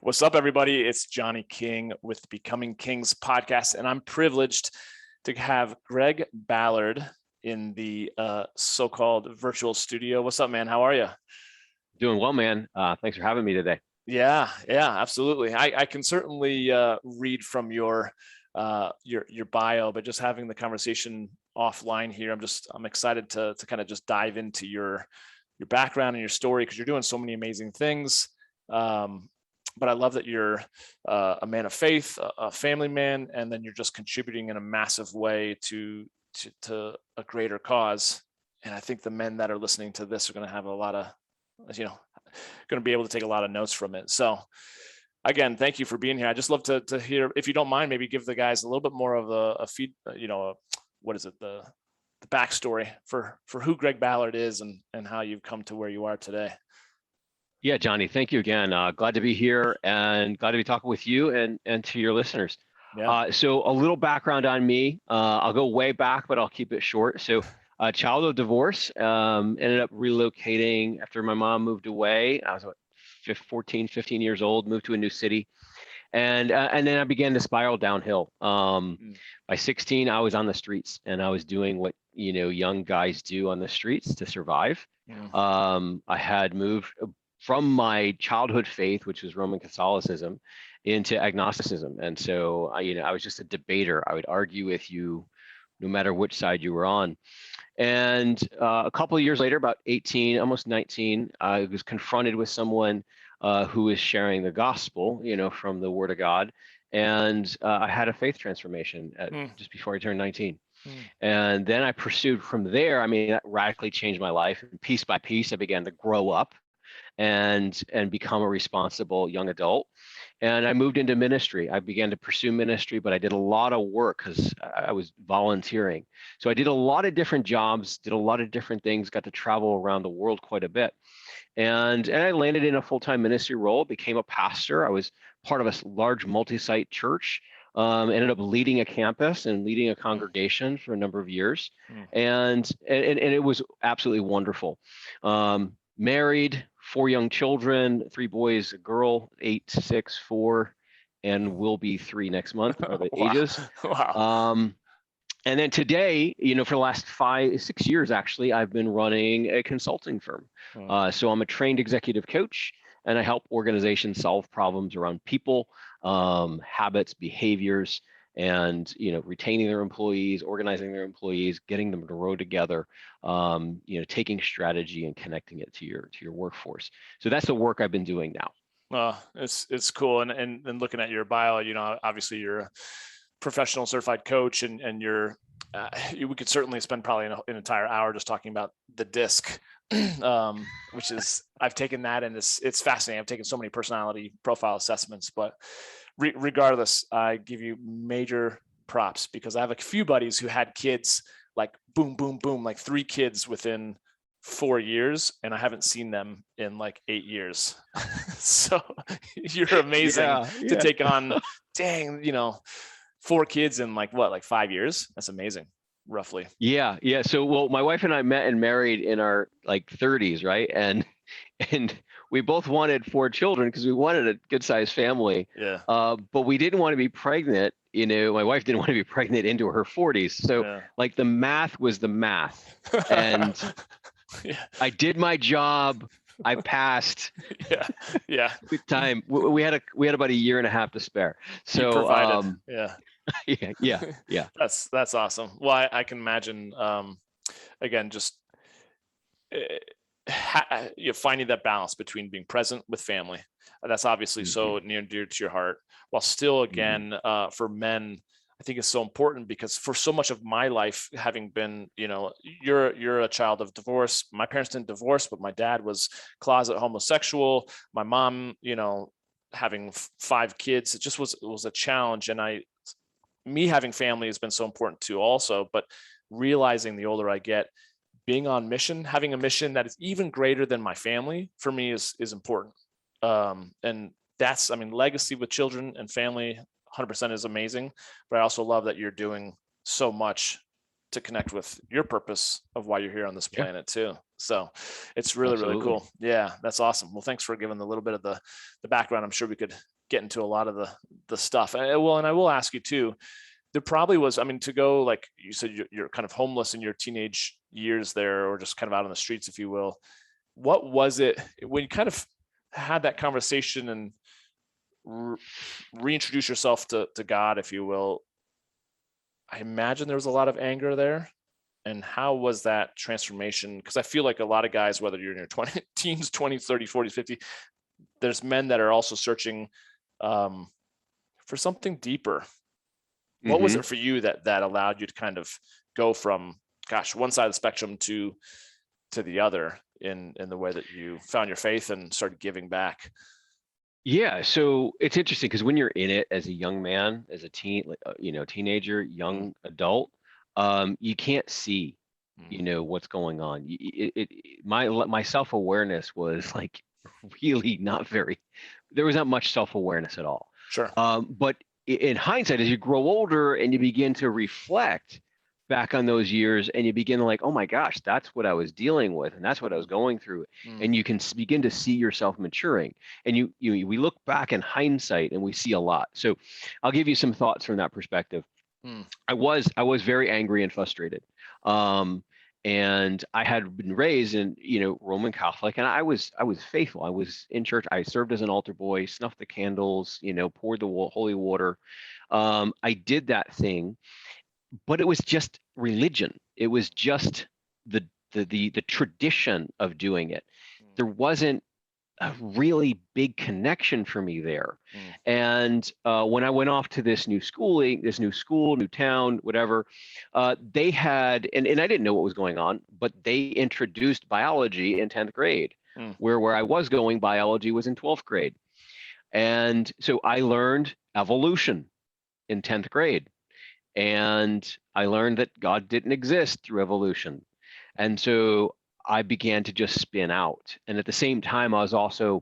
What's up, everybody? It's Johnny King with the Becoming Kings podcast, and I'm privileged to have Greg Ballard in the so-called virtual studio. What's up, man? How are you? Doing well, man. Thanks for having me today. Yeah, absolutely. I can certainly read from your bio, but just having the conversation offline here, I'm excited to kind of just dive into your background and your story, because you're doing so many amazing things. But I love that you're a man of faith, a family man, and then you're just contributing in a massive way to a greater cause. And I think the men that are listening to this are going to have a lot of, going to be able to take a lot of notes from it. So again, thank you for being here. I just love to hear, if you don't mind, maybe give the guys a little bit more of a feed, what is it? The backstory for who Greg Ballard is and how you've come to where you are today. Yeah, Johnny, thank you again. Glad to be here and glad to be talking with you and to your listeners. Yeah. So a little background on me. I'll go way back, but I'll keep it short. So childhood divorce, ended up relocating after my mom moved away. I was 14, 15 years old, moved to a new city. And then I began to spiral downhill. By 16, I was on the streets and I was doing what, young guys do on the streets to survive. I had moved from my childhood faith, which was Roman Catholicism, into agnosticism. And so, I was just a debater. I would argue with you no matter which side you were on. And a couple of years later, about 18, almost 19, I was confronted with someone who was sharing the gospel, from the Word of God. And I had a faith transformation just before I turned 19. And then I pursued from there. I mean, that radically changed my life. And piece by piece, I began to grow up and become a responsible young adult. And I moved into ministry. I began to pursue ministry, but I did a lot of work because I was volunteering. So I did a lot of different jobs, did a lot of different things, got to travel around the world quite a bit. And I landed in a full-time ministry role, became a pastor. I was part of a large multi-site church, ended up leading a campus and leading a congregation for a number of years. And it was absolutely wonderful. Married, 4 young children, 3 boys, a girl, 8, 6, 4, and will be 3 next month are the ages. Wow. And then today, for the last 5, 6 years, actually, I've been running a consulting firm. So I'm a trained executive coach, and I help organizations solve problems around people, habits, behaviors, and retaining their employees, organizing their employees, getting them to row together, taking strategy and connecting it to your workforce. So that's the work I've been doing now. Well, it's cool. And looking at your bio, obviously you're a professional certified coach, and you're we could certainly spend probably an entire hour just talking about the DISC, which is, I've taken that and it's fascinating. I've taken so many personality profile assessments, but regardless, I give you major props, because I have a few buddies who had kids like boom, boom, boom, like 3 kids within 4 years, and I haven't seen them in like 8 years. So you're amazing to take on, 4 kids in like 5 years. That's amazing, roughly. Yeah. So, well, my wife and I met and married in our 30s, right? And we both wanted 4 children because we wanted a good sized family. Yeah. But we didn't want to be pregnant. My wife didn't want to be pregnant into her 40s. So the math was the math. And I did my job. I passed. Yeah. Good time. We had about a year and a half to spare. So you provided. Yeah. That's awesome. Well, I can imagine, again, just finding that balance between being present with family. That's obviously so near and dear to your heart, while still, again, for men, I think it's so important, because for so much of my life, having been, you're a child of divorce. My parents didn't divorce, but my dad was closet homosexual. My mom, having 5 kids, it was a challenge. And me having family has been so important too also, but realizing the older I get, being on mission, having a mission that is even greater than my family, for me is important. And that's, legacy with children and family 100% is amazing, but I also love that you're doing so much to connect with your purpose of why you're here on this Yeah. planet too. So it's really, really Absolutely. cool. Yeah, that's awesome. Well, thanks for giving a little bit of the background. I'm sure we could get into a lot of the stuff. And I will ask you too, there probably was, I mean, to go, like you said, you're kind of homeless in your teenage years there, or just kind of out on the streets, if you will. What was it when you kind of had that conversation and reintroduce yourself to God, if you will? I imagine there was a lot of anger there. And how was that transformation? Because I feel like a lot of guys, whether you're in your teens, 20s, 30s, 40s, 50s, there's men that are also searching for something deeper. What was it for you that allowed you to kind of go from, gosh, one side of the spectrum to the other in the way that you found your faith and started giving back? Yeah, so it's interesting because when you're in it as a young man, as a teen, teenager, young adult, you can't see, what's going on. My self-awareness was like really not very. There was not much self-awareness at all. Sure. But in hindsight, as you grow older and you begin to reflect back on those years, and you begin to like, oh my gosh, that's what I was dealing with, and that's what I was going through, and you can begin to see yourself maturing. And we look back in hindsight and we see a lot. So I'll give you some thoughts from that perspective. I was very angry and frustrated. And I had been raised in, Roman Catholic, and I was faithful. I was in church. I served as an altar boy, snuffed the candles, poured the holy water. I did that thing, but it was just religion. It was just the tradition of doing it. There wasn't a really big connection for me there. And when I went off to this new school, new town, whatever, they had, and I didn't know what was going on, but they introduced biology in 10th grade, where I was going, biology was in 12th grade. And so I learned evolution in 10th grade. And I learned that God didn't exist through evolution. And so I began to just spin out. And at the same time, I was also,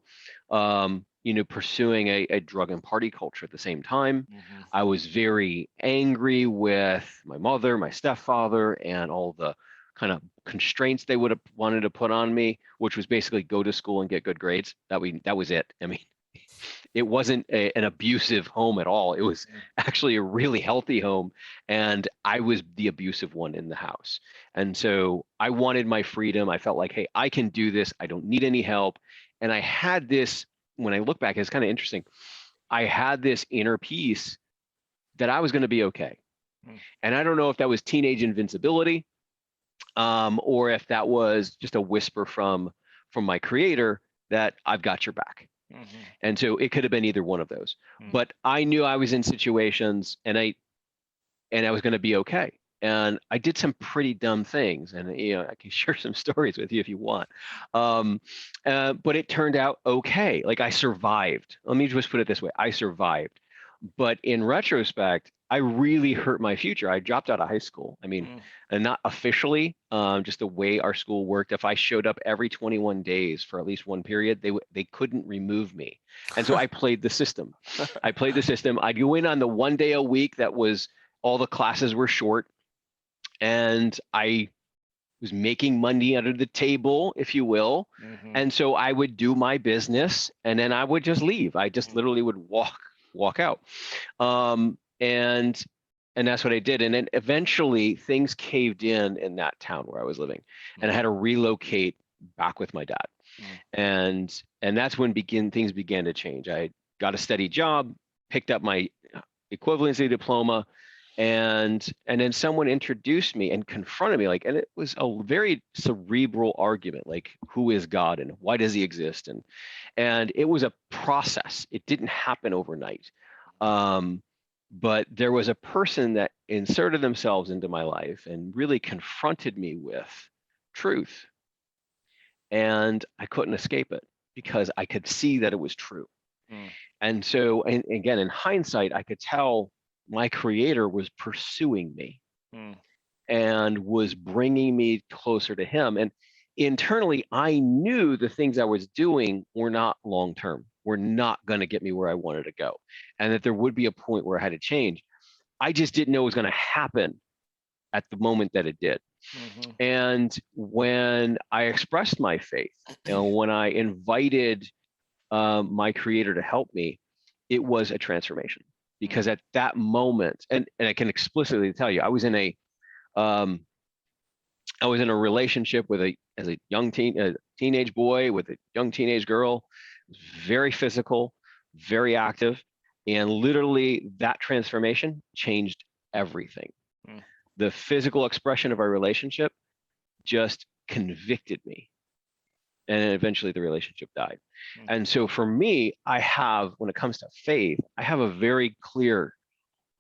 pursuing a drug and party culture at the same time. I was very angry with my mother, my stepfather, and all the kind of constraints they would have wanted to put on me, which was basically go to school and get good grades. That was it. I mean, it wasn't an abusive home at all. It was actually a really healthy home, and I was the abusive one in the house. And so I wanted my freedom. I felt like, hey, I can do this. I don't need any help. And I had this, when I look back, it's kind of interesting. I had this inner peace that I was going to be okay. And I don't know if that was teenage invincibility, or if that was just a whisper from my creator that I've got your back. And so it could have been either one of those, but I knew I was in situations, and I was going to be okay. And I did some pretty dumb things, and I can share some stories with you if you want. But it turned out okay. Like I survived. Let me just put it this way: I survived. But in retrospect, I really hurt my future. I dropped out of high school. I mean, and not officially, just the way our school worked. If I showed up every 21 days for at least one period, they couldn't remove me. And so I played the system. I'd go in on the 1 day a week that was all the classes were short, and I was making money under the table, if you will. And so I would do my business, and then I would just leave. I just literally would walk out. And that's what I did. And then eventually things caved in that town where I was living, and I had to relocate back with my dad. And that's when things began to change. I got a steady job, picked up my equivalency diploma, and then someone introduced me and confronted me, and it was a very cerebral argument, like, who is God and why does he exist? And it was a process. It didn't happen overnight. But there was a person that inserted themselves into my life and really confronted me with truth. And I couldn't escape it because I could see that it was true. And so, and again, in hindsight, I could tell my creator was pursuing me and was bringing me closer to him. And internally, I knew the things I was doing were not long-term, were not going to get me where I wanted to go, and that there would be a point where I had to change. I just didn't know it was going to happen at the moment that it did. Mm-hmm. And when I expressed my faith, when I invited my creator to help me, it was a transformation. Because at that moment, and I can explicitly tell you, I was in a relationship with as a teenage boy with a young teenage girl. It was very physical, very active, and literally that transformation changed everything. Mm. The physical expression of our relationship just convicted me, and eventually the relationship died. Mm. And so for me, when it comes to faith, I have a very clear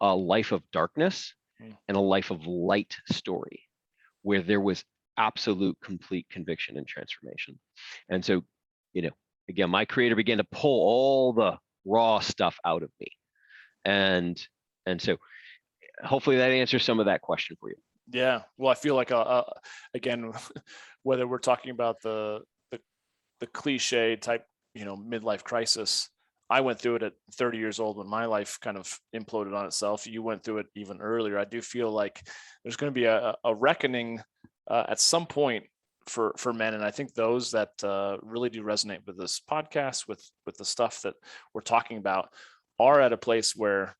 life of darkness and a life of light story, where there was absolute complete conviction and transformation. And so, again, my creator began to pull all the raw stuff out of me. And so hopefully that answers some of that question for you. Yeah. Well, I feel like, again, whether we're talking about the cliche type, midlife crisis, I went through it at 30 years old when my life kind of imploded on itself. You went through it even earlier. I do feel like there's going to be a reckoning at some point for men. And I think those that really do resonate with this podcast, with the stuff that we're talking about, are at a place where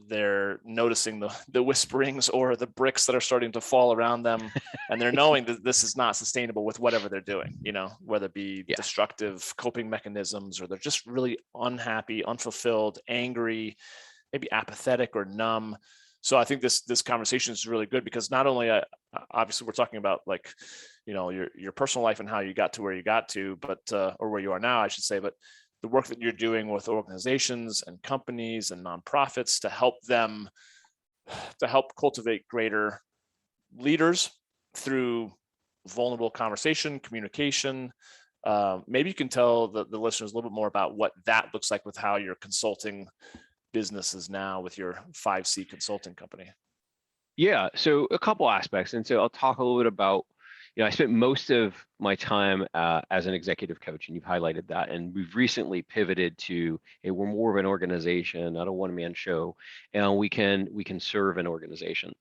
they're noticing the whisperings or the bricks that are starting to fall around them, and they're knowing that this is not sustainable with whatever they're doing, whether it be destructive coping mechanisms, or they're just really unhappy, unfulfilled, angry, maybe apathetic or numb. So I think this conversation is really good, because not only obviously we're talking about like, your personal life and how you got to where you got to, but or where you are now, I should say, but the work that you're doing with organizations and companies and nonprofits to help cultivate greater leaders through vulnerable conversation, communication. Maybe you can tell the listeners a little bit more about what that looks like with how you're consulting businesses now with your 5C consulting company. Yeah, so a couple aspects. And so I'll talk a little bit about, I spent most of my time as an executive coach, and you've highlighted that. And we've recently pivoted to, hey, we're more of an organization, not a one-man show, and we can serve an organization.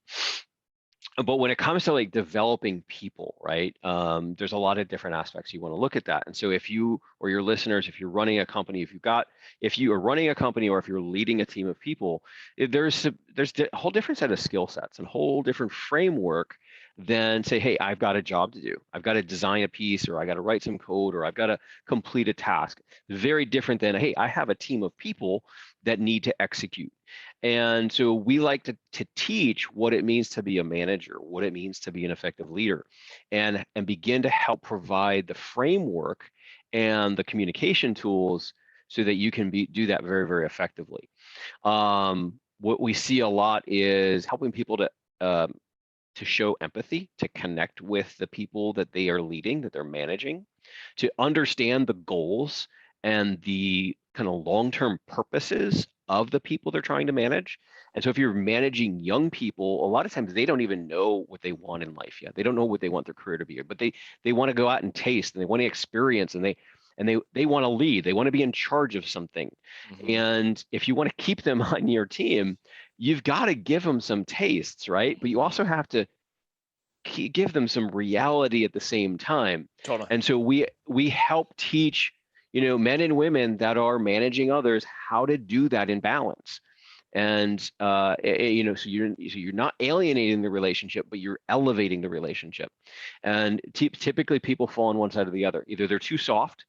But when it comes to like developing people, right, there's a lot of different aspects you want to look at that. And so if you or your listeners, if you're running a company, if you are running a company, or if you're leading a team of people, there's a whole different set of skill sets and whole different framework than say, hey, I've got a job to do. I've got to design a piece, or I got to write some code, or I've got to complete a task. Very different than, hey, I have a team of people that need to execute. And so we like to teach what it means to be a manager, what it means to be an effective leader, and begin to help provide the framework and the communication tools so that you can do that very, very effectively. What we see a lot is helping people to show empathy, to connect with the people that they are leading, that they're managing, to understand the goals and the kind of long-term purposes of the people they're trying to manage. And so if you're managing young people, a lot of times they don't even know what they want in life yet. They don't know what they want their career to be, but they want to go out and taste, and they want to experience, and they want to lead. They want to be in charge of something. Mm-hmm. And if you want to keep them on your team, you've got to give them some tastes, right? But you also have to give them some reality at the same time. Totally. And so we help teach, men and women that are managing others how to do that in balance. And so you're not alienating the relationship, but you're elevating the relationship. And typically people fall on one side or the other. Either they're too soft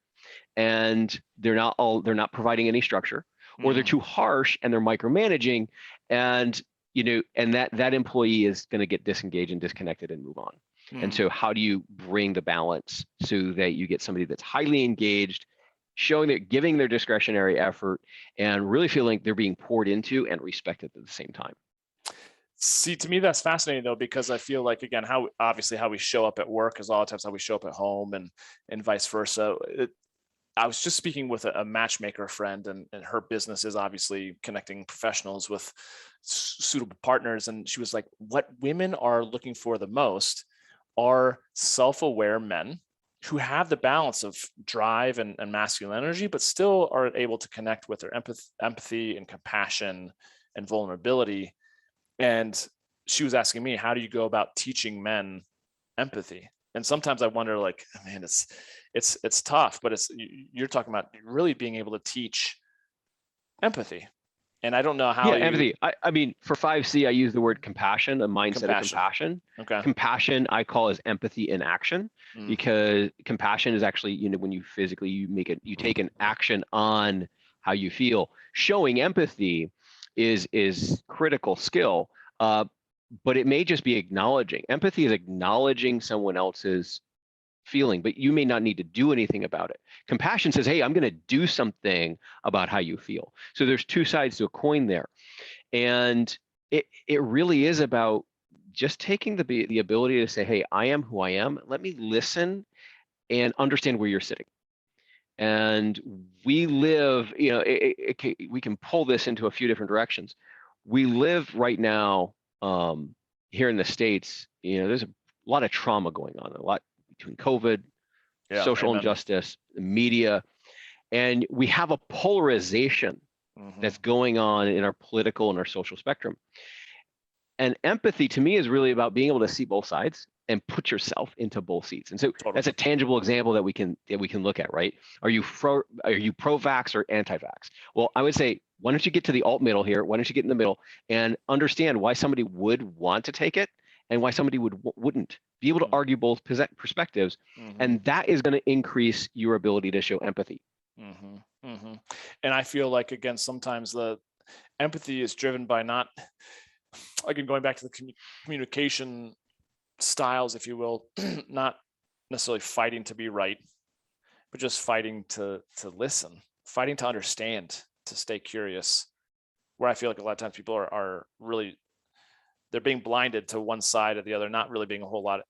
and they're not providing any structure, or they're too harsh and they're micromanaging, and that employee is going to get disengaged and disconnected and move on. And so how do you bring the balance so that you get somebody that's highly engaged, giving their discretionary effort, and really feeling they're being poured into and respected at the same time? See, to me, that's fascinating though, because I feel like, again, how we show up at work is a lot of times how we show up at home, and vice versa. I was just speaking with a matchmaker friend, and her business is obviously connecting professionals with suitable partners. And she was like, what women are looking for the most are self-aware men who have the balance of drive and masculine energy, but still are able to connect with their empathy and compassion and vulnerability. And she was asking me, how do you go about teaching men empathy? And sometimes I wonder, like, man, it's tough, but you're talking about really being able to teach empathy. And I don't know how Yeah, empathy. I mean, for 5C, I use the word compassion, a mindset of compassion. Okay. Compassion, I call as empathy in action, because compassion is actually, you know, when you physically, you take an action on how you feel. Showing empathy is critical skill, but it may just be acknowledging. Empathy is acknowledging someone else's feeling, but you may not need to do anything about it. Compassion says, hey, I'm going to do something about how you feel. So there's two sides to a coin there. And it really is about just taking the ability to say, hey, I am who I am. Let me listen and understand where you're sitting. And we live, you know, we can pull this into a few different directions. We live right now here in the States, you know, there's a lot of trauma going on, a lot between COVID, social injustice, media, and we have a polarization that's going on in our political and our social spectrum. And empathy to me is really about being able to see both sides and put yourself into both seats. And so that's a tangible example that we can look at, right? Are you pro-vax or anti-vax? Well, I would say, why don't you get to the alt middle here? Why don't you get in the middle and understand why somebody would want to take it and why somebody wouldn't? Be able to argue both perspectives, and that is going to increase your ability to show empathy. And I feel like, again, sometimes the empathy is driven by not, again, going back to the communication styles, if you will, not necessarily fighting to be right, but just fighting to listen, fighting to understand, to stay curious. Where I feel like a lot of times people are really, they're being blinded to one side or the other, not really being a lot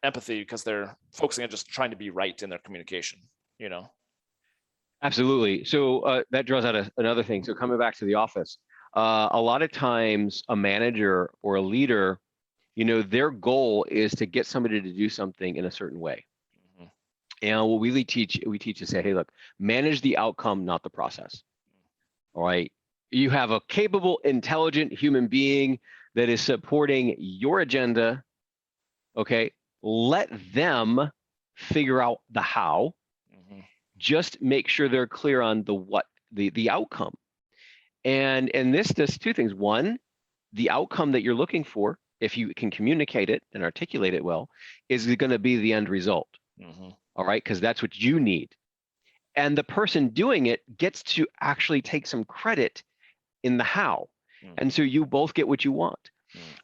empathy, because they're focusing on just trying to be right in their communication, you know? Absolutely. So that draws out another thing. So coming back to the office, a lot of times a manager or a leader, you know, their goal is to get somebody to do something in a certain way. And what we teach is say, hey, look, manage the outcome, not the process. All right. You have a capable, intelligent human being that is supporting your agenda. Okay. Let them figure out the how. Just make sure they're clear on the what, the outcome. And this does two things. One, the outcome that you're looking for, if you can communicate it and articulate it well, is going to be the end result. All right, because that's what you need. And the person doing it gets to actually take some credit in the how. And so you both get what you want.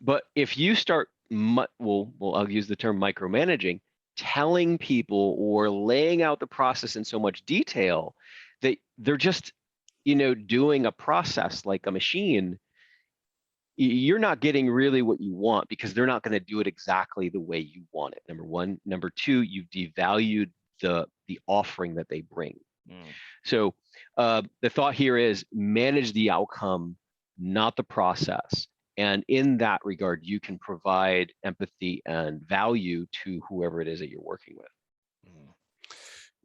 But if you start, I'll use the term micromanaging, telling people or laying out the process in so much detail that they're just, you know, doing a process like a machine, you're not getting really what you want, because they're not going to do it exactly the way you want it. Number one. Number two, you've devalued the offering that they bring. So the thought here is manage the outcome, not the process. And in that regard, you can provide empathy and value to whoever it is that you're working with.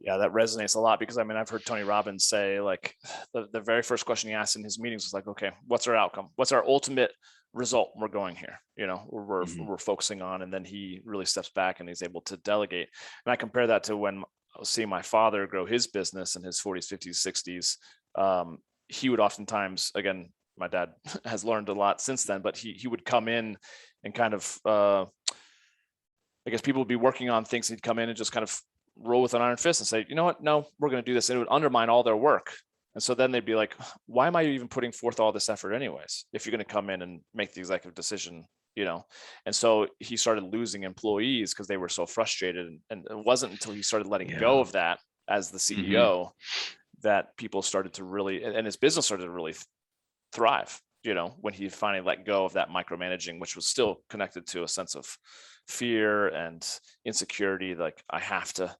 Yeah, that resonates a lot, because I mean, I've heard Tony Robbins say, like, the very first question he asked in his meetings was like, okay, what's our outcome? What's our ultimate result we're going here? You know, we're focusing on, and then he really steps back and he's able to delegate. And I compare that to when I was seeing my father grow his business in his 40s, 50s, 60s. He would oftentimes, again, my dad has learned a lot since then, but he would come in and kind of, I guess people would be working on things. He'd come in and just kind of roll with an iron fist and say, you know what, no, we're going to do this. And it would undermine all their work. And so then they'd be like, why am I even putting forth all this effort anyways, if you're going to come in and make the executive decision, you know? And so he started losing employees because they were so frustrated. And it wasn't until he started letting go of that as the CEO that people started to really, and his business started to really thrive, you know, when he finally let go of that micromanaging, which was still connected to a sense of fear and insecurity. Like, I have to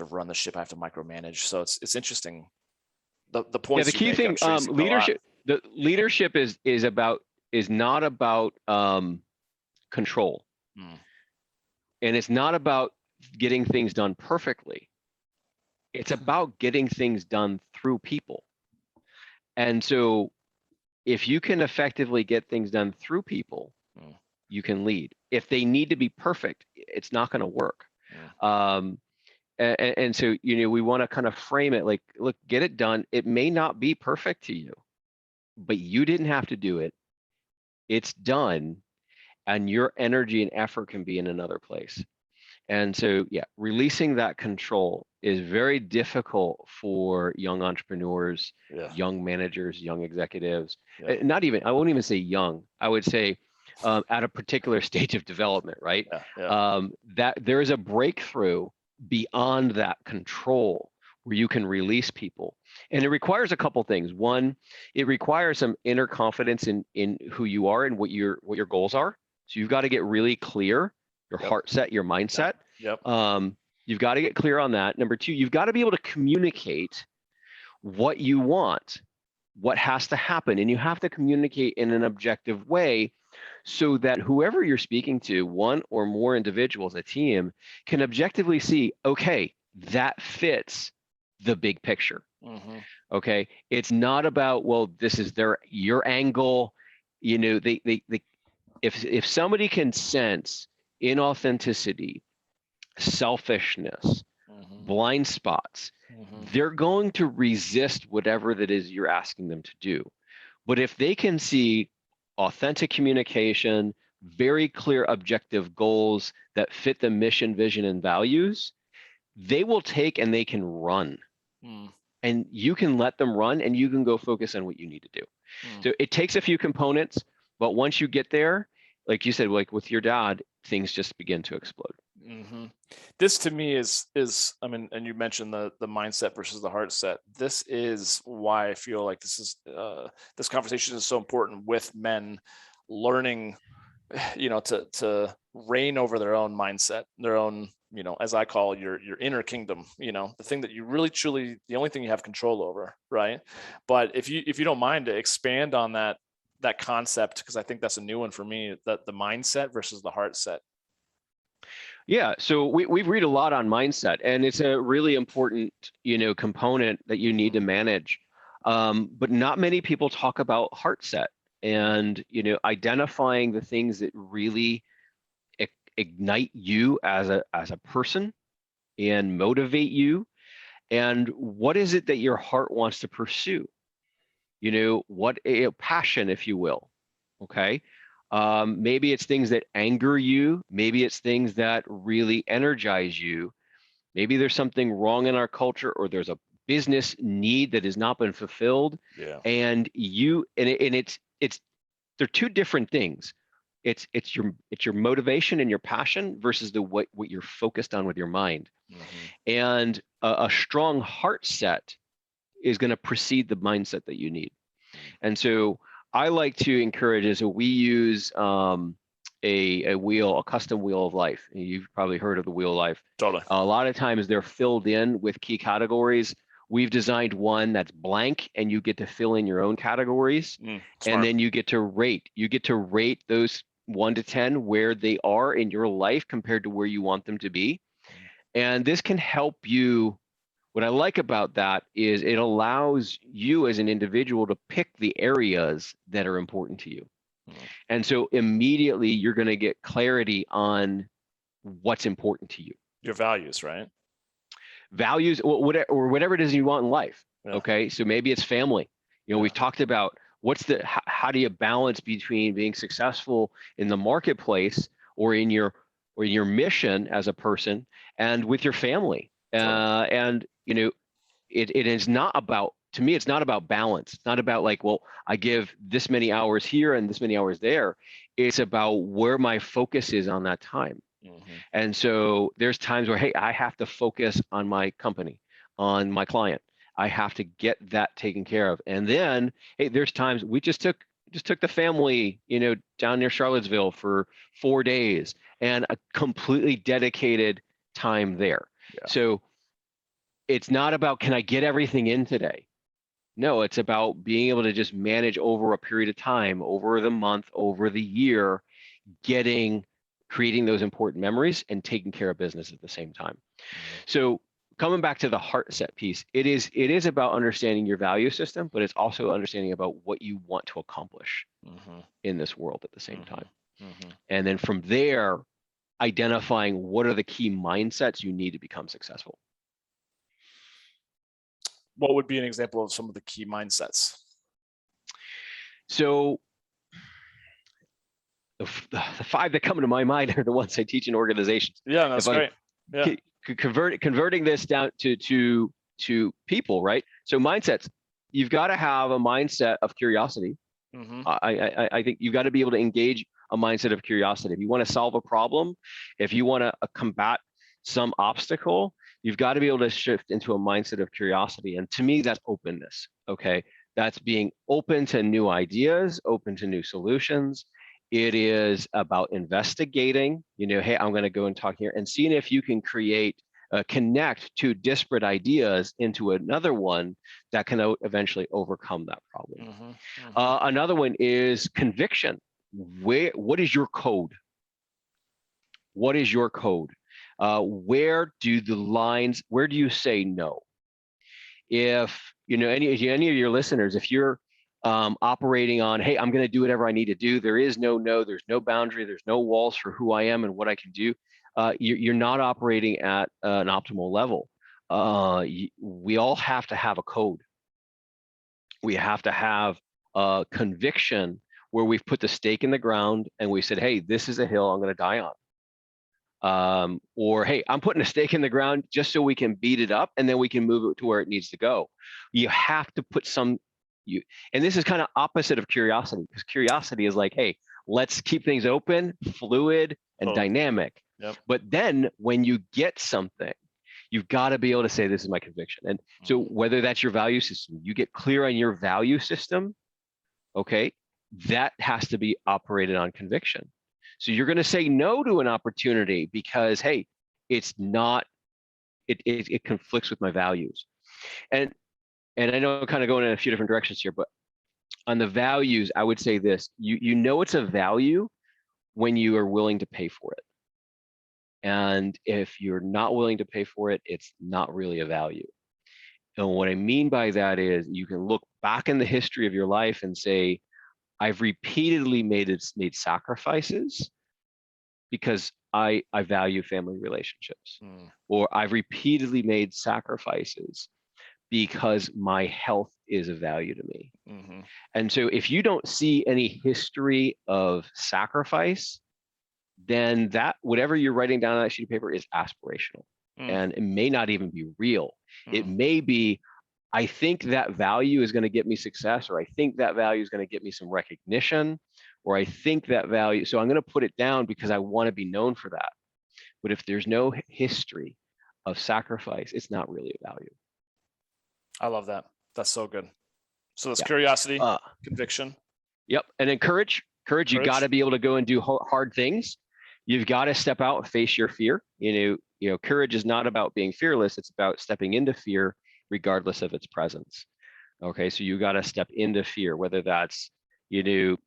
run the ship. I have to micromanage. So it's interesting. The points. Yeah, the key thing, leadership. The leadership is not about control, and it's not about getting things done perfectly. It's about getting things done through people. And so, if you can effectively get things done through people, you can lead. If they need to be perfect, it's not going to work. Yeah. And so, we want to kind of frame it like, look, get it done. It may not be perfect to you, but you didn't have to do it. It's done, and your energy and effort can be in another place. And so, yeah, releasing that control is very difficult for young entrepreneurs, Yeah. young managers, young executives. Yeah. Not even, I won't even say young. I would say at a particular stage of development, right? Yeah. Yeah. That there is a breakthrough beyond that control where you can release people. And it requires a couple things. One, it requires some inner confidence in who you are and what your goals are. So you've got to get really clear, your Yep. heart set, your mindset. Yep. You've got to get clear on that. Number two, you've got to be able to communicate what you want, what has to happen, and you have to communicate in an objective way so that whoever you're speaking to, one or more individuals, a team, can objectively see, okay, that fits the big picture. Mm-hmm. Okay, it's not about, well, this is your angle. If somebody can sense inauthenticity, selfishness, Mm-hmm. blind spots, Mm-hmm. they're going to resist whatever that is you're asking them to do. But if they can see authentic communication, very clear objective goals that fit the mission, vision, and values, they will take and they can run. Mm. And you can let them run and you can go focus on what you need to do. Mm. So it takes a few components, but once you get there, like you said, like with your dad, things just begin to explode. Mm-hmm. This to me is, I mean, and you mentioned the mindset versus the heart set. This is why I feel like this conversation is so important with men learning, to reign over their own mindset, their own, as I call your inner kingdom, the thing that you really truly, the only thing you have control over, right? But if you don't mind to expand on that concept, because I think that's a new one for me, that the mindset versus the heart set. Yeah, so we read a lot on mindset, and it's a really important, component that you need to manage. But not many people talk about heart set and, identifying the things that really ignite you as a person and motivate you. And what is it that your heart wants to pursue? What a passion, if you will. Okay. Maybe it's things that anger you. Maybe it's things that really energize you. Maybe there's something wrong in our culture, or there's a business need that has not been fulfilled. Yeah. And they're two different things. It's your motivation and your passion versus what you're focused on with your mind. Mm-hmm. And a strong heart set is going to precede the mindset that you need. And so I like to encourage is we use a wheel, a custom wheel of life. You've probably heard of the wheel of life. Totally. A lot of times they're filled in with key categories. We've designed one that's blank, and you get to fill in your own categories. And then you get to rate. You get to rate those 1 to 10 where they are in your life compared to where you want them to be. And this can help you. What I like about that is it allows you as an individual to pick the areas that are important to you. And so immediately you're going to get clarity on what's important to you. Your values, right? Values, or whatever it is you want in life. Yeah. Okay. So maybe it's family. We've talked about how do you balance between being successful in the marketplace or in your mission as a person and with your family. And it is not about, to me, it's not about balance. It's not about like, well, I give this many hours here and this many hours there. It's about where my focus is on that time. Mm-hmm. And so there's times where, hey, I have to focus on my company, on my client. I have to get that taken care of. And then, hey, there's times we just took the family, down near Charlottesville for 4 days and a completely dedicated time there. Yeah. So it's not about, can I get everything in today? No, it's about being able to just manage over a period of time, over the month, over the year, creating those important memories and taking care of business at the same time. Mm-hmm. So coming back to the heart set piece, it is about understanding your value system, but it's also understanding about what you want to accomplish in this world at the same time. And then from there, identifying what are the key mindsets you need to become successful. What would be an example of some of the key mindsets? So the 5 that come to my mind are the ones I teach in organizations. Yeah, that's great. Yeah. Converting this down to people, right? So mindsets, you've got to have a mindset of curiosity. I think you've got to be able to engage a mindset of curiosity. If you want to solve a problem, if you want to combat some obstacle, you've got to be able to shift into a mindset of curiosity. And to me, that's openness. Okay. That's being open to new ideas, open to new solutions. It is about investigating, hey, I'm going to go and talk here and seeing if you can connect two disparate ideas into another one that can eventually overcome that problem. Another one is conviction. What is your code? What is your code? Where do you say no? If, any of your listeners, if you're operating on, hey, I'm going to do whatever I need to do, there is no, there's no boundary, there's no walls for who I am and what I can do, you're not operating at an optimal level. We all have to have a code. We have to have a conviction where we've put the stake in the ground and we said, hey, this is a hill I'm going to die on. Or, hey, I'm putting a stake in the ground just so we can beat it up and then we can move it to where it needs to go. You have to put and this is kind of opposite of curiosity, because curiosity is like, hey, let's keep things open, fluid, and dynamic. Yep. But then when you get something, you've got to be able to say, this is my conviction. And so whether that's your value system, you get clear on your value system, okay, that has to be operated on conviction. So you're going to say no to an opportunity because, hey, it conflicts with my values. And I know I'm kind of going in a few different directions here, but on the values, I would say this, it's a value when you are willing to pay for it. And if you're not willing to pay for it, it's not really a value. And what I mean by that is you can look back in the history of your life and say, I've repeatedly made sacrifices because I value family relationships, or I've repeatedly made sacrifices because my health is a value to me. And so if you don't see any history of sacrifice, then that whatever you're writing down on that sheet of paper is aspirational, and it may not even be real. It may be, I think that value is going to get me success, or I think that value is going to get me some recognition, or I think that value, so I'm going to put it down because I want to be known for that. But if there's no history of sacrifice, it's not really a value. I love that. That's so good. So that's curiosity, conviction. Yep. And then courage. You got to be able to go and do hard things. You've got to step out and face your fear. Courage is not about being fearless. It's about stepping into fear regardless of its presence. Okay. So you got to step into fear, whether that's,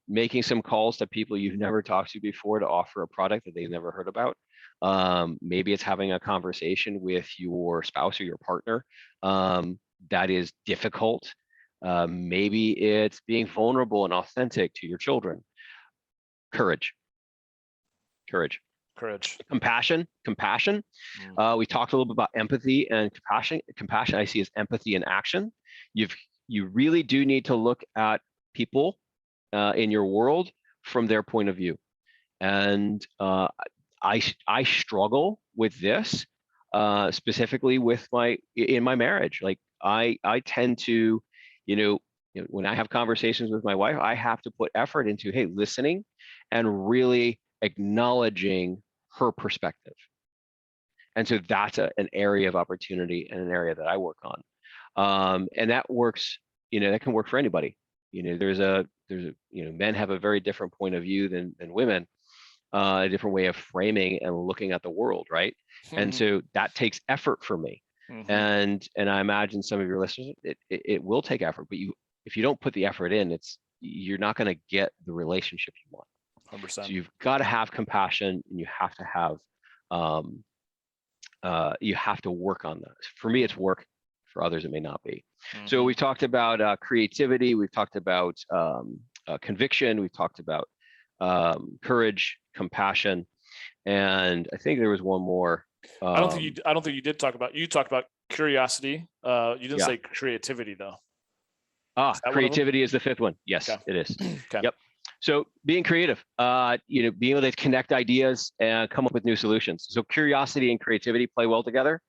making some calls to people you've never talked to before to offer a product that they've never heard about. Maybe it's having a conversation with your spouse or your partner that is difficult. Maybe it's being vulnerable and authentic to your children. Courage. Compassion. We talked a little bit about empathy and compassion. Compassion I see as empathy in action. You really do need to look at people in your world from their point of view. And I struggle with this specifically in my marriage. Like I tend to, when I have conversations with my wife, I have to put effort into, hey, listening and really acknowledging her perspective. And so that's an area of opportunity and an area that I work on. And that works, that can work for anybody. Men have a very different point of view than women, a different way of framing and looking at the world, right? And so that takes effort for me. And I imagine some of your listeners, it will take effort, but if you don't put the effort in, you're not going to get the relationship you want. 100%. So you've got to have compassion, and you have to have work on that. For me, it's work. For others, it may not be. So we talked about creativity. We've talked about conviction. We've talked about courage, compassion, and I think there was one more. I don't think you did talk about. You talked about curiosity. You didn't Yeah. say creativity though. Is that one of them? Creativity is the fifth one. Yes, Okay. it is. Okay. Yep. So being creative, being able to connect ideas and come up with new solutions. So curiosity and creativity play well together.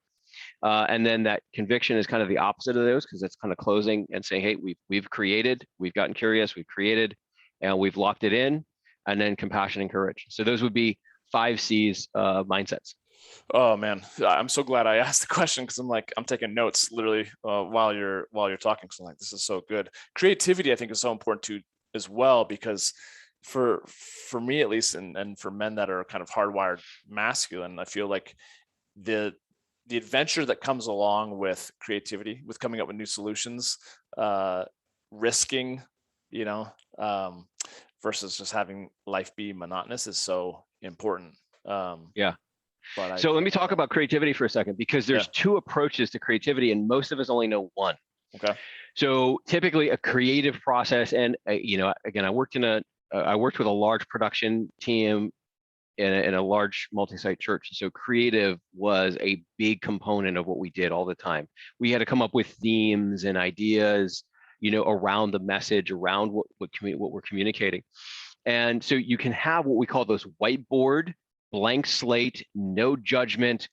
And then that conviction is kind of the opposite of those, because it's kind of closing and saying, hey, we've created, we've gotten curious, we've created, and we've locked it in. And then compassion and courage. So those would be 5 C's mindsets. Oh man, I'm so glad I asked the question, because I'm taking notes literally while you're talking. So I'm like, this is so good. Creativity, I think, is so important too as well, because for me at least, and for men that are kind of hardwired masculine, I feel like the adventure that comes along with creativity, with coming up with new solutions, risking, versus just having life be monotonous, is so important. Yeah. But So let me talk about creativity for a second, because there's 2 approaches to creativity, and most of us only know one. Okay. So typically a creative process, and again, I worked with a large production team in a large multi-site church. So creative was a big component of what we did all the time. We had to come up with themes and ideas, around the message, around what we're communicating. And so you can have what we call those whiteboard, blank slate, no judgment.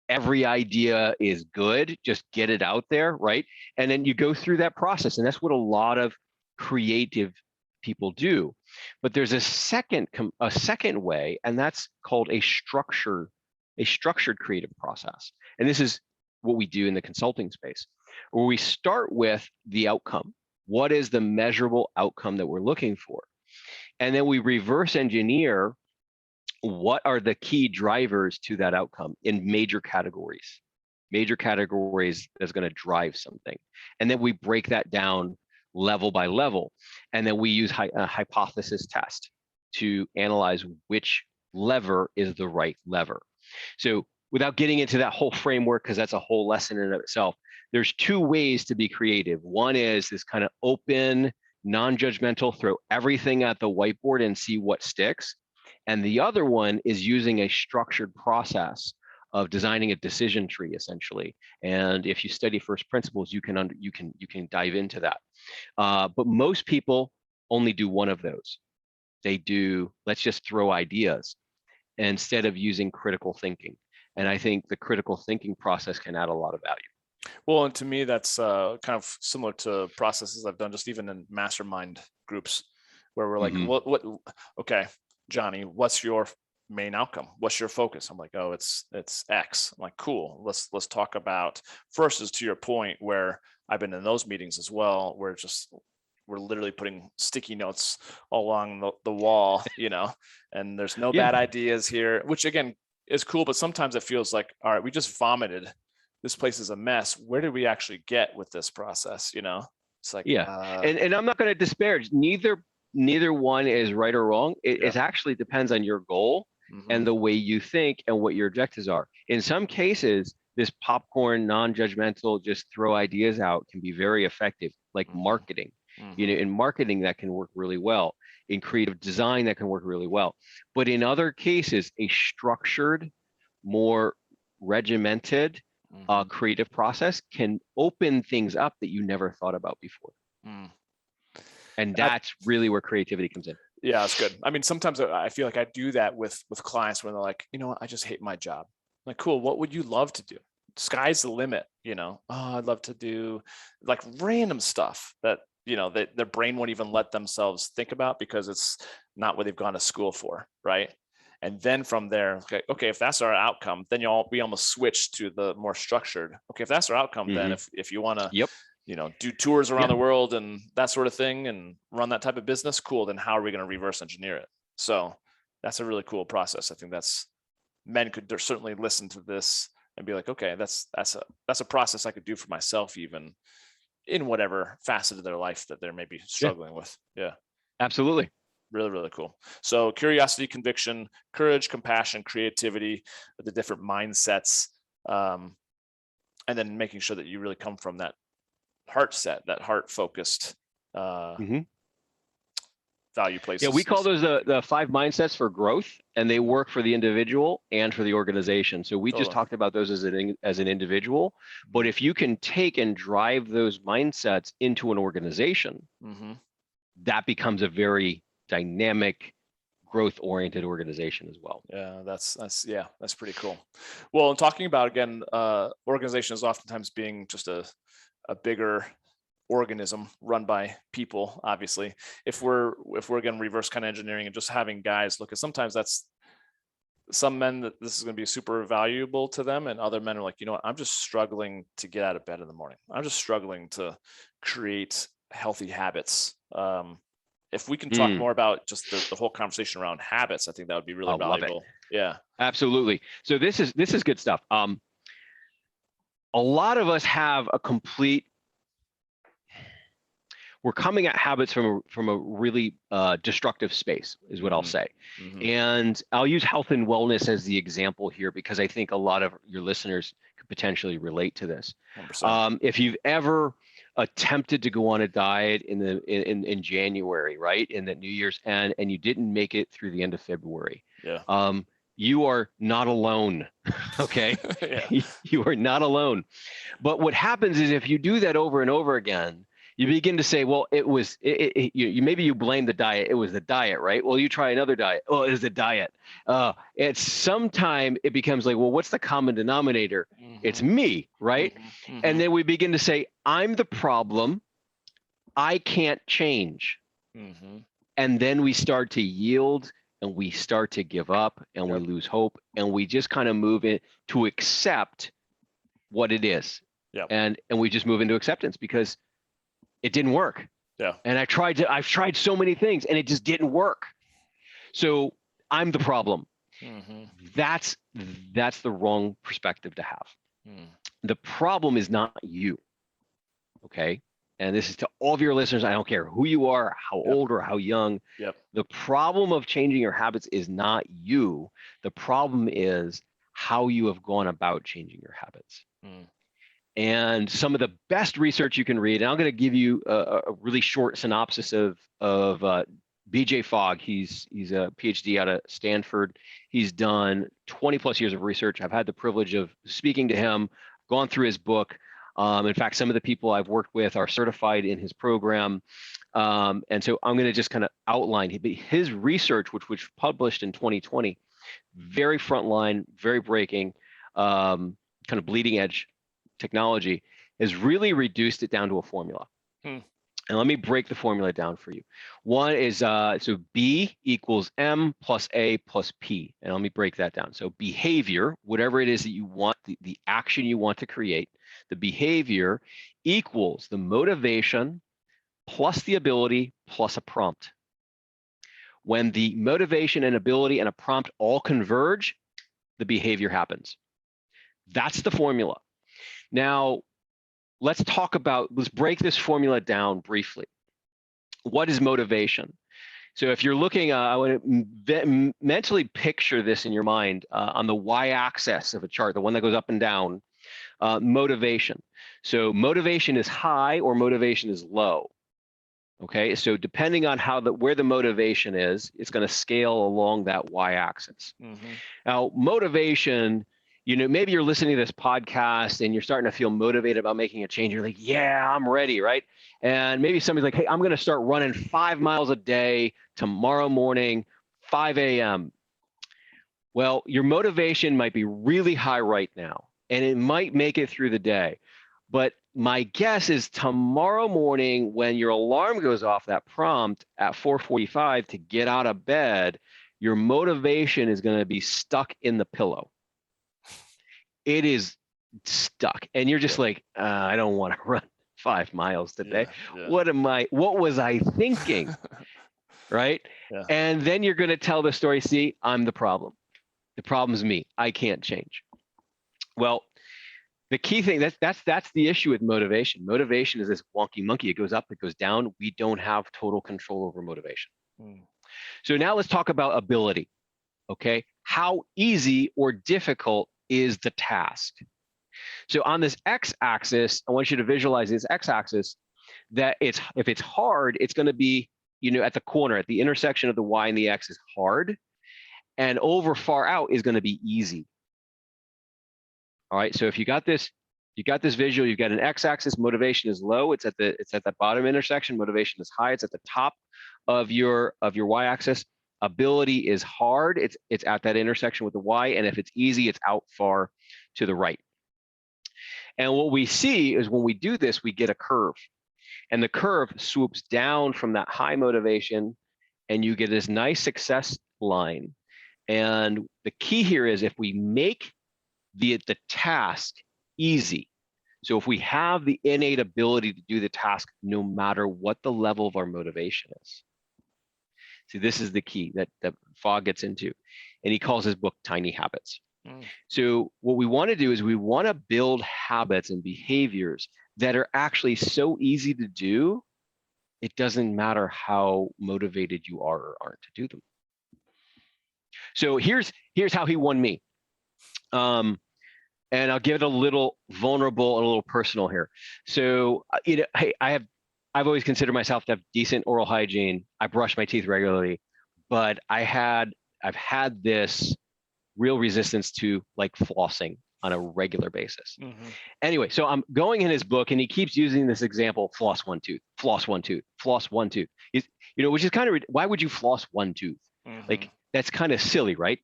Every idea is good, just get it out there, right? And then you go through that process, and that's what a lot of creative people do. But there's a second way, and that's called a structured creative process. And this is what we do in the consulting space, where we start with the outcome. What is the measurable outcome that we're looking for? And then we reverse engineer what are the key drivers to that outcome in major categories that's going to drive something. And then we break that down level by level. And then we use a hypothesis test to analyze which lever is the right lever. So without getting into that whole framework, because that's a whole lesson in itself, there's 2 ways to be creative. One is this kind of open, non-judgmental, throw everything at the whiteboard and see what sticks. And the other one is using a structured process of designing a decision tree, essentially. And if you study first principles, you can dive into that. But most people only do one of those. They do, let's just throw ideas, instead of using critical thinking. And I think the critical thinking process can add a lot of value. Well, and to me, that's kind of similar to processes I've done, just even in mastermind groups, where we're like, okay, Johnny, what's your main outcome? What's your focus? I'm like, oh, it's X. I'm like, cool. Let's talk about, first is to your point, where I've been in those meetings as well, where we're literally putting sticky notes along the wall, and there's no bad ideas here, which again is cool. But sometimes it feels like, all right, we just vomited. This place is a mess. Where did we actually get with this process? It's like, and I'm not going to disparage neither one is right or wrong. It actually depends on your goal and the way you think and what your objectives are. In some cases, this popcorn, non-judgmental, just throw ideas out can be very effective, like marketing. In marketing, that can work really well. In creative design, that can work really well. But in other cases, a structured, more regimented creative process can open things up that you never thought about before. And that's really where creativity comes in. Yeah, that's good. I mean, sometimes I feel like I do that with clients when they're like, what, I just hate my job. I'm like, cool, what would you love to do? Sky's the limit, Oh, I'd love to do like random stuff that, their brain won't even let themselves think about, because it's not what they've gone to school for, right? And then from there, okay, if that's our outcome, then we almost switch to the more structured. Okay, if that's our outcome, then if you want to do tours around the world and that sort of thing and run that type of business, cool, then how are we going to reverse engineer it? So that's a really cool process. I think men could certainly listen to this and be like, okay, that's a process I could do for myself, even in whatever facet of their life that they're maybe struggling with. Yeah, absolutely. Really, really cool. So curiosity, conviction, courage, compassion, creativity, the different mindsets, and then making sure that you really come from that Heartset, that heart-focused value Yeah, places. we call those the 5 mindsets for growth, and they work for the individual and for the organization. So we just Totally. talked about those as an individual, but if you can take and drive those mindsets into an organization, that becomes a very dynamic, growth-oriented organization as well. Yeah, that's pretty cool. Well, and talking about, again, organizations oftentimes being just a bigger organism run by people, obviously. If we're again reverse kind of engineering and just having guys look at, sometimes that's some men that this is going to be super valuable to them, and other men are like, you know what, I'm just struggling to get out of bed in the morning. I'm just struggling to create healthy habits. If we can talk more about just the whole conversation around habits, I think that would be really valuable. Yeah, absolutely. So this is good stuff. A lot of us have a complete, we're coming at habits from a really destructive space, is what I'll say. And I'll use health and wellness as the example here, because I think a lot of your listeners could potentially relate to this. If you've ever attempted to go on a diet in January, right, in the New Year's, and you didn't make it through the end of February, you are not alone. Okay. You are not alone. But what happens is, if you do that over and over again, you begin to say, well, maybe you blame the diet. It was the diet, right? Well, you try another diet. Oh, it was the diet. At some time it becomes like, well, what's the common denominator? It's me, right? And then we begin to say, I'm the problem. I can't change. And then we start to yield, and we start to give up, and we lose hope, and we just kind of move in to accept what it is. And we just move into acceptance, because it didn't work. And I've tried so many things, and it just didn't work. So I'm the problem. That's the wrong perspective to have. The problem is not you. Okay. And this is to all of your listeners. I don't care who you are, how old or how young. The problem of changing your habits is not you. The problem is how you have gone about changing your habits. And some of the best research you can read, and I'm going to give you a really short synopsis of BJ Fogg. He's a PhD out of Stanford. He's done 20 plus years of research. I've had the privilege of speaking to him, gone through his book. In fact, some of the people I've worked with are certified in his program. And so I'm going to just kind of outline his research, which was published in 2020, very frontline, very breaking, kind of bleeding edge technology, has really reduced it down to a formula. And let me break the formula down for you. One is, so B equals M plus A plus P. And let me break that down. So behavior, whatever it is that you want, the action you want to create, the behavior equals the motivation plus the ability plus a prompt. When the motivation and ability and a prompt all converge, the behavior happens. That's the formula. Now, let's break this formula down briefly. What is motivation? So if you're looking, I want to mentally picture this in your mind on the y-axis of a chart, the one that goes up and down, motivation. So motivation is high or motivation is low. Okay, so depending on where the motivation is, it's going to scale along that y-axis. Now, motivation, maybe you're listening to this podcast and you're starting to feel motivated about making a change. You're like, yeah, I'm ready, right? And maybe somebody's like, hey, I'm going to start running 5 miles a day tomorrow morning, 5 a.m. Well, your motivation might be really high right now, and it might make it through the day. But my guess is tomorrow morning, when your alarm goes off, that prompt at 4:45 to get out of bed, your motivation is going to be stuck in the pillow. It is stuck, and you're just like, I don't want to run 5 miles today. What was I thinking? Right? And then you're going to tell the story, see, I'm the problem. The problem's me. I can't change. Well, the key thing, that's the issue with motivation. Motivation is this wonky monkey. It goes up, it goes down. We don't have total control over motivation. So now let's talk about ability. Okay? How easy or difficult is the task? So on this x-axis, I want you to visualize this x-axis, that if it's hard, it's going to be at the corner, at the intersection of the Y and the X is hard, and over far out is going to be easy. All right. So if you got this visual, you've got an X-axis, motivation is low. It's at the bottom intersection. Motivation is high. It's at the top of your Y-axis. Ability is hard. It's at that intersection with the Y. And if it's easy, it's out far to the right. And what we see is when we do this, we get a curve. And the curve swoops down from that high motivation, and you get this nice success line. And the key here is if we make the task easy. So if we have the innate ability to do the task, no matter what the level of our motivation is. See, this is the key that Fogg gets into. And he calls his book Tiny Habits. So what we want to do is we want to build habits and behaviors that are actually so easy to do, it doesn't matter how motivated you are or aren't to do them. So here's how he won me. And I'll give it a little vulnerable and a little personal here. So, hey, I've always considered myself to have decent oral hygiene. I brush my teeth regularly, but I've had this real resistance to like flossing on a regular basis. Anyway, so I'm going in his book and he keeps using this example, floss one tooth, floss one tooth, floss one tooth. Which is kind of, why would you floss one tooth? Like, that's kind of silly, right?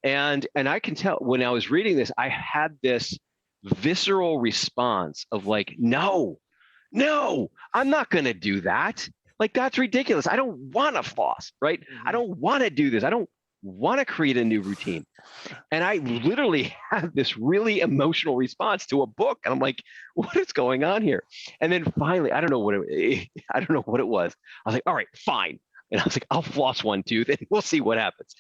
And I can tell when I was reading this, I had this visceral response of like, no, I'm not going to do that. Like, that's ridiculous. I don't want to floss, right? I don't want to do this. I don't want to create a new routine. And I literally had this really emotional response to a book. And I'm like, what is going on here? And then finally, I don't know what it was. I was like, all right, fine. And I was like, I'll floss one tooth and we'll see what happens.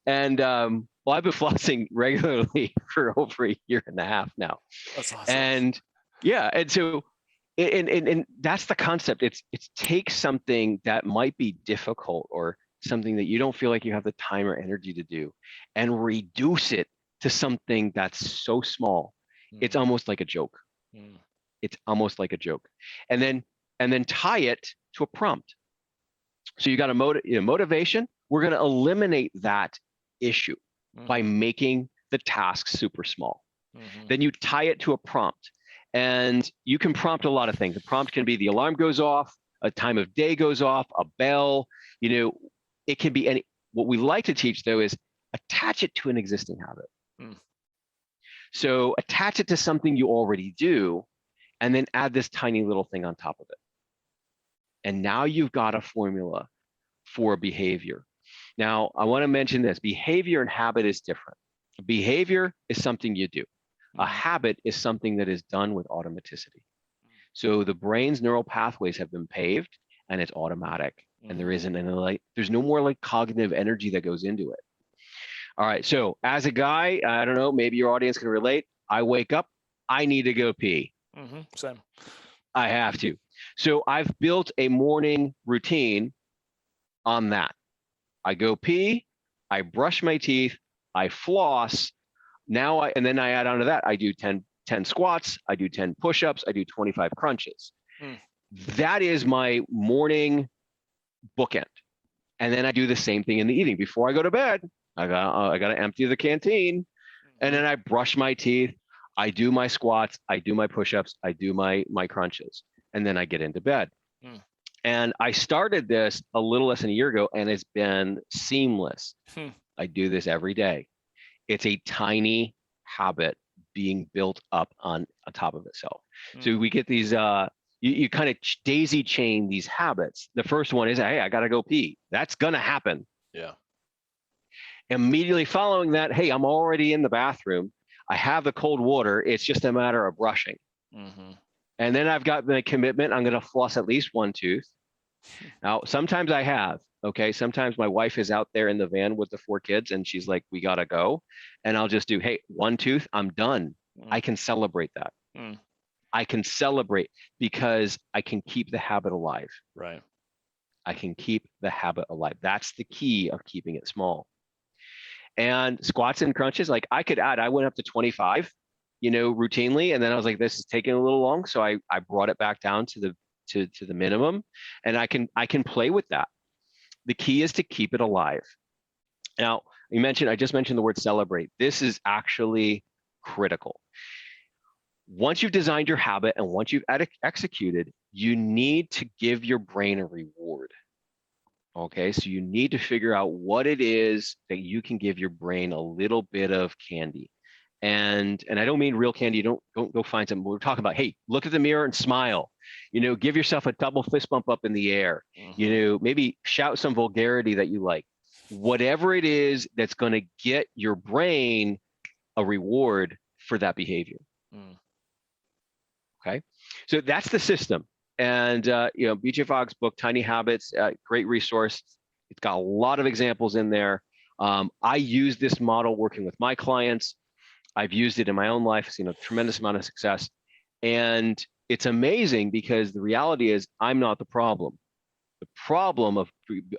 And well, I've been flossing regularly for over a year and a half now. That's awesome. And yeah, and so and that's the concept. It's take something that might be difficult or something that you don't feel like you have the time or energy to do and reduce it to something that's so small. It's almost like a joke. It's almost like a joke. And then tie it to a prompt. So you got a motivation. We're going to eliminate that issue by making the task super small. Then you tie it to a prompt, and you can prompt a lot of things. The prompt can be the alarm goes off, a time of day goes off, a bell. It can be any. What we like to teach though is attach it to an existing habit. So attach it to something you already do, and then add this tiny little thing on top of it. And now you've got a formula for behavior. Now, I want to mention this. Behavior and habit is different. Behavior is something you do. A habit is something that is done with automaticity. So the brain's neural pathways have been paved and it's automatic. And there isn't any there's no more like cognitive energy that goes into it. All right. So as a guy, I don't know, maybe your audience can relate. I wake up, I need to go pee. Same. I have to. So I've built a morning routine on that. I go pee, I brush my teeth, I floss. And then I add on to that, I do 10 squats, I do 10 push-ups, I do 25 crunches. That is my morning bookend. And then I do the same thing in the evening. Before I go to bed, I got to empty the canteen, and then I brush my teeth, I do my squats, I do my push-ups, I do my crunches, and then I get into bed. And I started this a little less than a year ago, and it's been seamless. I do this every day. It's a tiny habit being built up on top of itself. So we get these, you kind of daisy chain these habits. The first one is, hey, I got to go pee. That's going to happen. Yeah. Immediately following that, hey, I'm already in the bathroom. I have the cold water. It's just a matter of brushing. And then I've got the commitment. I'm going to floss at least one tooth. Now, sometimes I have. Okay. Sometimes my wife is out there in the van with the 4 kids and she's like, we got to go. And I'll just do, hey, one tooth, I'm done. I can celebrate that. I can celebrate because I can keep the habit alive. Right. I can keep the habit alive. That's the key of keeping it small. And squats and crunches, like I could add, I went up to 25, routinely. And then I was like, this is taking a little long. So I brought it back down to the minimum, and I can play with that. The key is to keep it alive. Now, I just mentioned the word celebrate. This is actually critical. Once you've designed your habit and once you've executed, you need to give your brain a reward. Okay, so you need to figure out what it is that you can give your brain a little bit of candy. And I don't mean real candy. Don't go find something. We're talking about, hey, look at the mirror and smile. Give yourself a double fist bump up in the air. Maybe shout some vulgarity that you like. Whatever it is that's going to get your brain a reward for that behavior. Okay, so that's the system. And BJ Fogg's book, Tiny Habits, great resource. It's got a lot of examples in there. I use this model working with my clients. I've used it in my own life, seen a tremendous amount of success. And it's amazing because the reality is I'm not the problem. The problem of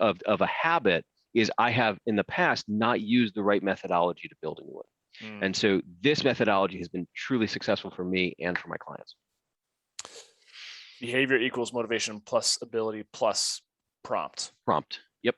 a habit is I have in the past not used the right methodology to build a new one. And so this methodology has been truly successful for me and for my clients. Behavior equals motivation plus ability plus prompt. Yep.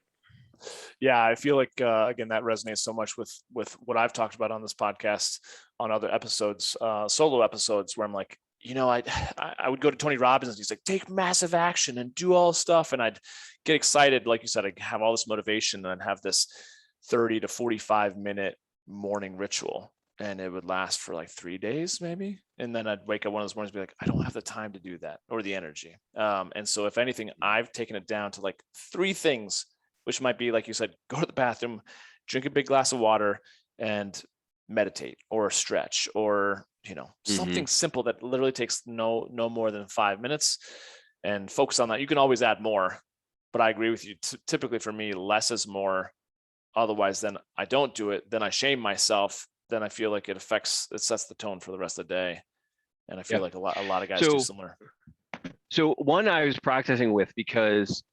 Yeah, I feel like again that resonates so much with what I've talked about on this podcast, on other episodes, solo episodes, where I'm like, I would go to Tony Robbins and he's like, take massive action and do all stuff, and I'd get excited, like you said, I have all this motivation and have this 30 to 45 minute morning ritual. And it would last for like 3 days, maybe. And then I'd wake up one of those mornings and be like, I don't have the time to do that or the energy. And so if anything, I've taken it down to like 3 things, which might be, like you said, go to the bathroom, drink a big glass of water, and meditate or stretch or, something simple that literally takes no more than 5 minutes, and focus on that. You can always add more, but I agree with you. Typically for me, less is more. Otherwise, then I don't do it. Then I shame myself. Then I feel like it sets the tone for the rest of the day. And I feel like a lot of guys do similar. So one I was practicing with, because,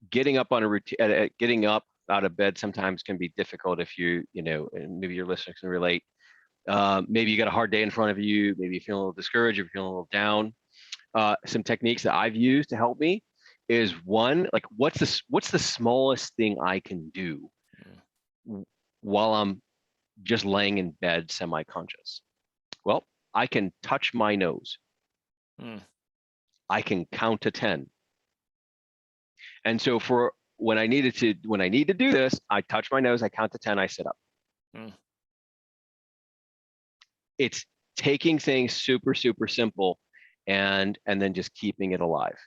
getting up on a routine, getting up out of bed sometimes can be difficult if and maybe your listeners can relate. Maybe you got a hard day in front of you. Maybe you feel a little discouraged, you're feeling a little down. Some techniques that I've used to help me is one, like what's the smallest thing I can do while I'm just laying in bed semi-conscious? Well, I can touch my nose. I can count to 10. And so for when I need to do this, I touch my nose, I count to 10, I sit up. It's taking things super, super simple and then just keeping it alive.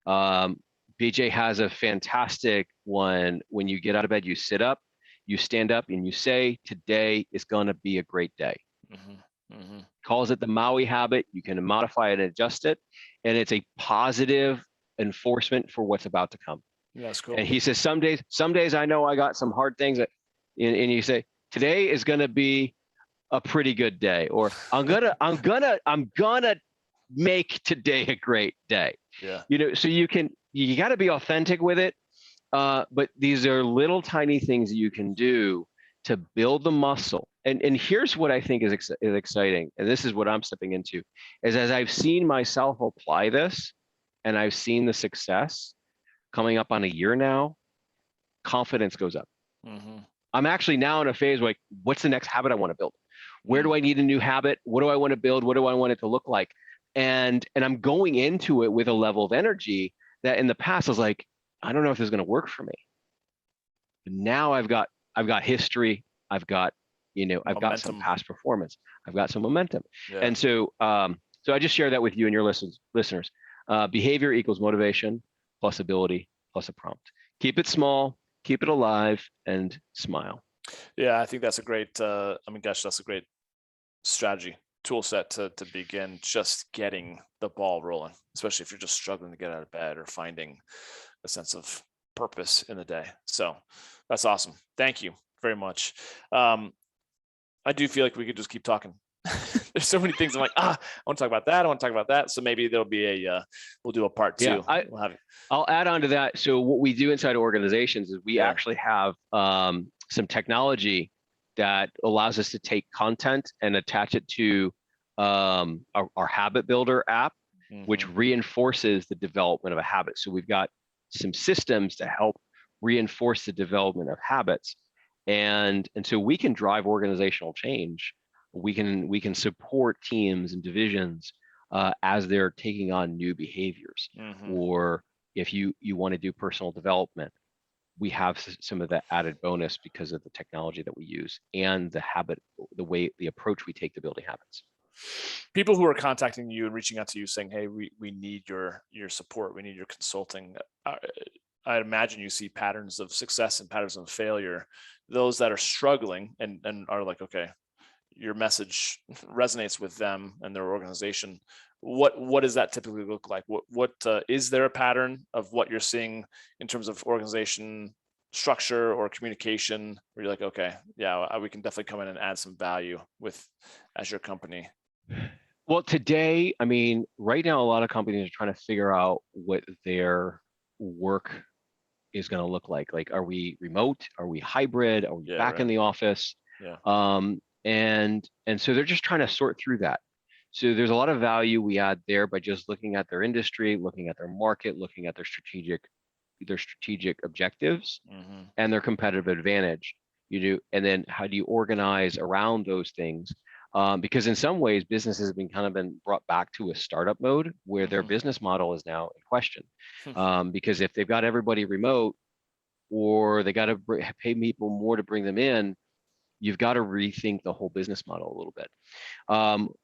BJ has a fantastic one. When you get out of bed, you sit up, you stand up, and you say, today is going to be a great day. Calls it the Maui habit. You can modify it and adjust it. And it's a positive enforcement for what's about to come. Yeah, that's cool. And he says, some days I know I got some hard things and you say, today is going to be a pretty good day, or I'm gonna make today a great day. Yeah. So you got to be authentic with it. But these are little tiny things that you can do to build the muscle. And here's what I think is exciting, and this is what I'm stepping into, is as I've seen myself apply this, and I've seen the success coming up on a year now, confidence goes up. I'm actually now in a phase like, what's the next habit I want to build? Where do I need a new habit? What do I want to build? What do I want it to look like? And I'm going into it with a level of energy that in the past I was like, I don't know if this is going to work for me. But now I've got history. I've got got some past performance. I've got some momentum. Yeah. And so I just share that with you and your listeners. Behavior equals motivation plus ability plus a prompt. Keep it small, keep it alive, and smile. Yeah, I think that's a great, that's a great strategy, tool set to begin just getting the ball rolling, especially if you're just struggling to get out of bed or finding a sense of purpose in the day. So that's awesome. Thank you very much. I do feel like we could just keep talking. There's so many things I'm like, I want to talk about that. I want to talk about that. So maybe there'll be we'll do a part 2. Yeah, I'll add on to that. So what we do inside organizations is we actually have some technology that allows us to take content and attach it to our habit builder app, which reinforces the development of a habit. So we've got some systems to help reinforce the development of habits. And so we can drive organizational change. We can support teams and divisions as they're taking on new behaviors. Or if you want to do personal development, we have some of that added bonus because of the technology that we use and the approach we take to building habits. People who are contacting you and reaching out to you saying, hey, we need your support, we need your consulting. I imagine you see patterns of success and patterns of failure. Those that are struggling and are like, okay, your message resonates with them and their organization. What does that typically look like? What is there a pattern of what you're seeing in terms of organization structure or communication where you're like, okay, yeah, we can definitely come in and add some value as your company? Well, today, I mean, right now, a lot of companies are trying to figure out what their work is going to look like. Like, are we remote? Are we hybrid? Are we back in the office? And so they're just trying to sort through that. So there's a lot of value we add there by just looking at their industry, looking at their market, looking at their strategic objectives and their competitive advantage. And then how do you organize around those things? Because in some ways, businesses have been brought back to a startup mode where their business model is now in question. Because if they've got everybody remote, or they got to pay people more to bring them in, you've got to rethink the whole business model a little bit.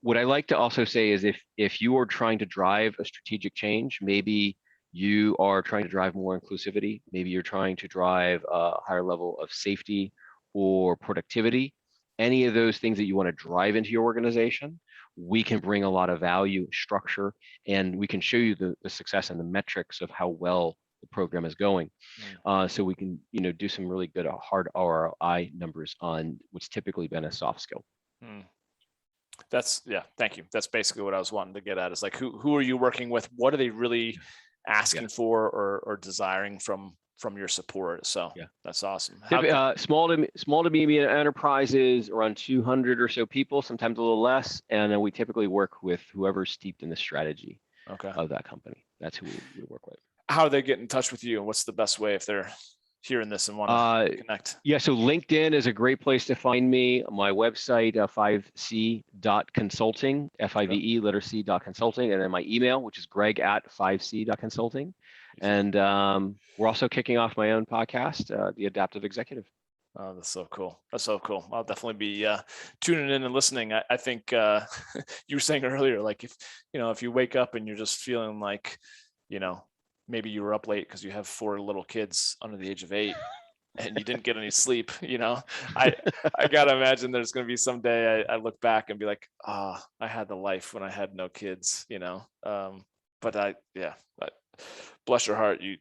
What I like to also say is if you are trying to drive a strategic change, maybe you are trying to drive more inclusivity, maybe you're trying to drive a higher level of safety or productivity, any of those things that you want to drive into your organization, we can bring a lot of value, structure, and we can show you the success and the metrics of how well the program is going. So we can, do some really good hard ROI numbers on what's typically been a soft skill. Thank you. That's basically what I was wanting to get at, is like, who are you working with? What are they really asking for or desiring from your support? So that's awesome. Small to medium enterprises, around 200 or so people, sometimes a little less. And then we typically work with whoever's steeped in the strategy of that company. That's who we work with. How they get in touch with you, and what's the best way if they're hearing this and want to connect? So LinkedIn is a great place to find me. My website, 5c.consulting, F-I-V-E, letter C.consulting, and then my email, which is greg@5c.consulting. And we're also kicking off my own podcast, The Adaptive Executive. Oh, that's so cool. That's so cool. I'll definitely be tuning in and listening. I think you were saying earlier, like if you wake up and you're just feeling like, maybe you were up late because you have 4 little kids under the age of 8 and you didn't get any sleep, I gotta imagine there's going to be some day I look back and be like, I had the life when I had no kids, but bless your heart, you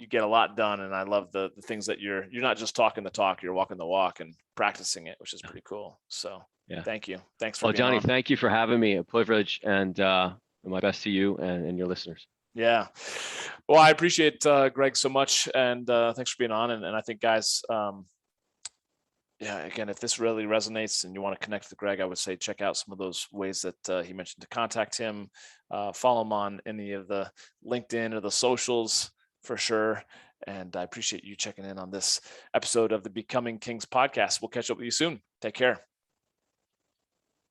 get a lot done. And I love the things that you're not just talking the talk, you're walking the walk and practicing it, which is pretty cool. So thank you. Thanks for being Johnny, on. thank you for having me. A privilege, and my best to you and your listeners. Yeah. Well, I appreciate Greg so much, and thanks for being on. And I think, guys, again, if this really resonates and you want to connect with Greg, I would say check out some of those ways that he mentioned to contact him. Follow him on any of the LinkedIn or the socials for sure. And I appreciate you checking in on this episode of the Becoming Kings podcast. We'll catch up with you soon. Take care.